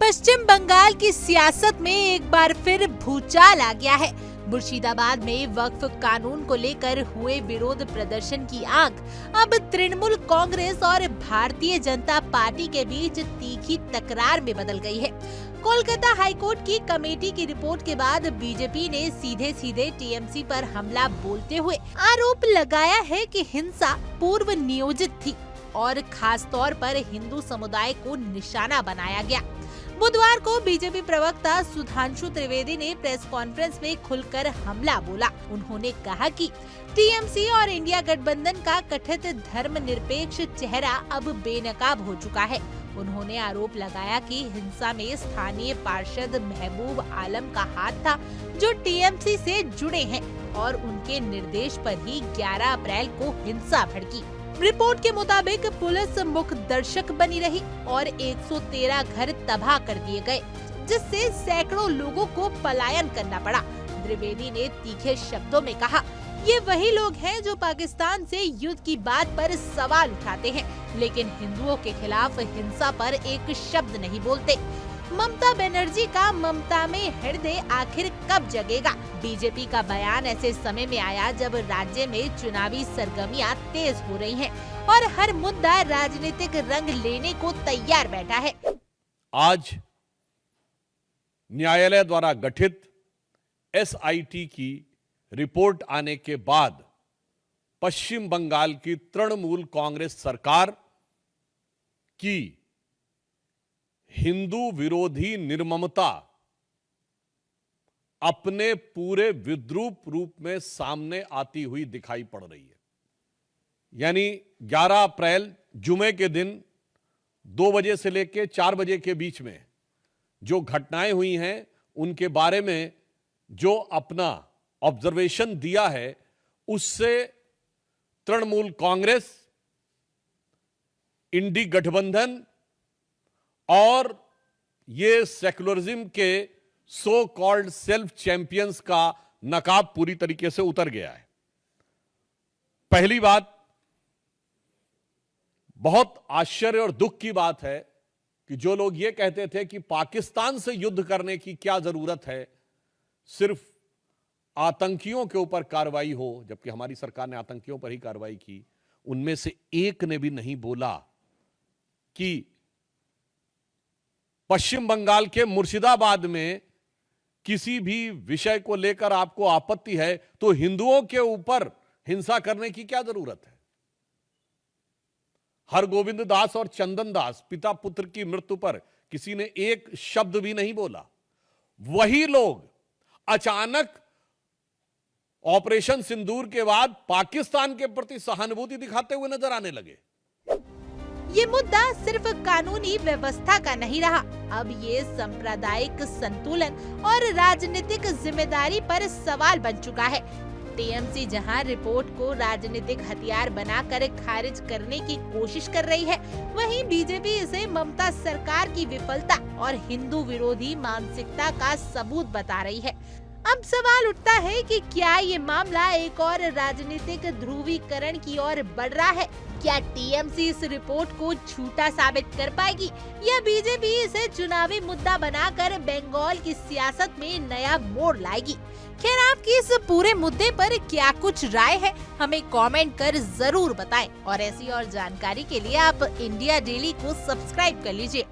पश्चिम बंगाल की सियासत में एक बार फिर भूचाल आ गया है। मुर्शिदाबाद में वक्फ कानून को लेकर हुए विरोध प्रदर्शन की आग अब तृणमूल कांग्रेस और भारतीय जनता पार्टी के बीच तीखी तकरार में बदल गई है। कोलकाता हाईकोर्ट की कमेटी की रिपोर्ट के बाद बीजेपी ने सीधे सीधे टीएमसी पर हमला बोलते हुए आरोप लगाया है कि हिंसा पूर्व नियोजित थी और खास तौर पर हिंदू समुदाय को निशाना बनाया गया। बुधवार को बीजेपी प्रवक्ता सुधांशु त्रिवेदी ने प्रेस कॉन्फ्रेंस में खुलकर हमला बोला। उन्होंने कहा कि टीएमसी और इंडिया गठबंधन का कथित धर्मनिरपेक्ष चेहरा अब बेनकाब हो चुका है। उन्होंने आरोप लगाया कि हिंसा में स्थानीय पार्षद महबूब आलम का हाथ था, जो टीएमसी से जुड़े हैं और उनके निर्देश पर ही 11 अप्रैल को हिंसा भड़की। रिपोर्ट के मुताबिक पुलिस मुख्य दर्शक बनी रही और 113 घर तबाह कर दिए गए, जिससे सैकड़ों लोगों को पलायन करना पड़ा। त्रिवेदी ने तीखे शब्दों में कहा, ये वही लोग हैं जो पाकिस्तान से युद्ध की बात पर सवाल उठाते हैं, लेकिन हिंदुओं के खिलाफ हिंसा पर एक शब्द नहीं बोलते। ममता बनर्जी का ममता में हृदय आखिर कब जगेगा? बीजेपी का बयान ऐसे समय में आया जब राज्य में चुनावी सरगर्मियां तेज हो रही हैं और हर मुद्दा राजनीतिक रंग लेने को तैयार बैठा है। आज न्यायालय द्वारा गठित एसआईटी की रिपोर्ट आने के बाद पश्चिम बंगाल की तृणमूल कांग्रेस सरकार की हिंदू विरोधी निर्ममता अपने पूरे विद्रूप रूप में सामने आती हुई दिखाई पड़ रही है। यानी 11 अप्रैल जुमे के दिन 2 बजे से लेकर 4 बजे के बीच में जो घटनाएं हुई हैं, उनके बारे में जो अपना ऑब्जर्वेशन दिया है, उससे तृणमूल कांग्रेस, इंडी गठबंधन और ये सेक्युलरिज्म के सो कॉल्ड सेल्फ चैंपियंस का नकाब पूरी तरीके से उतर गया है। पहली बात, बहुत आश्चर्य और दुख की बात है कि जो लोग ये कहते थे कि पाकिस्तान से युद्ध करने की क्या जरूरत है, सिर्फ आतंकियों के ऊपर कार्रवाई हो, जबकि हमारी सरकार ने आतंकियों पर ही कार्रवाई की, उनमें से एक ने भी नहीं बोला कि पश्चिम बंगाल के मुर्शिदाबाद में किसी भी विषय को लेकर आपको आपत्ति है तो हिंदुओं के ऊपर हिंसा करने की क्या जरूरत है। हरगोविंद दास और चंदन दास पिता पुत्र की मृत्यु पर किसी ने एक शब्द भी नहीं बोला। वही लोग अचानक ऑपरेशन सिंदूर के बाद पाकिस्तान के प्रति सहानुभूति दिखाते हुए नजर आने लगे। ये मुद्दा सिर्फ कानूनी व्यवस्था का नहीं रहा, अब ये सांप्रदायिक संतुलन और राजनीतिक जिम्मेदारी पर सवाल बन चुका है। टीएमसी जहां रिपोर्ट को राजनीतिक हथियार बनाकर खारिज करने की कोशिश कर रही है, वहीं बीजेपी इसे ममता सरकार की विफलता और हिंदू विरोधी मानसिकता का सबूत बता रही है। अब सवाल उठता है कि क्या ये मामला एक और राजनीतिक ध्रुवीकरण की ओर बढ़ रहा है? क्या टीएमसी इस रिपोर्ट को झूठा साबित कर पाएगी या बीजेपी इसे चुनावी मुद्दा बनाकर बंगाल की सियासत में नया मोड़ लाएगी? खैर, आपकी इस पूरे मुद्दे पर क्या कुछ राय है, हमें कमेंट कर जरूर बताएं और ऐसी और जानकारी के लिए आप इंडिया डेली को सब्सक्राइब कर लीजिए।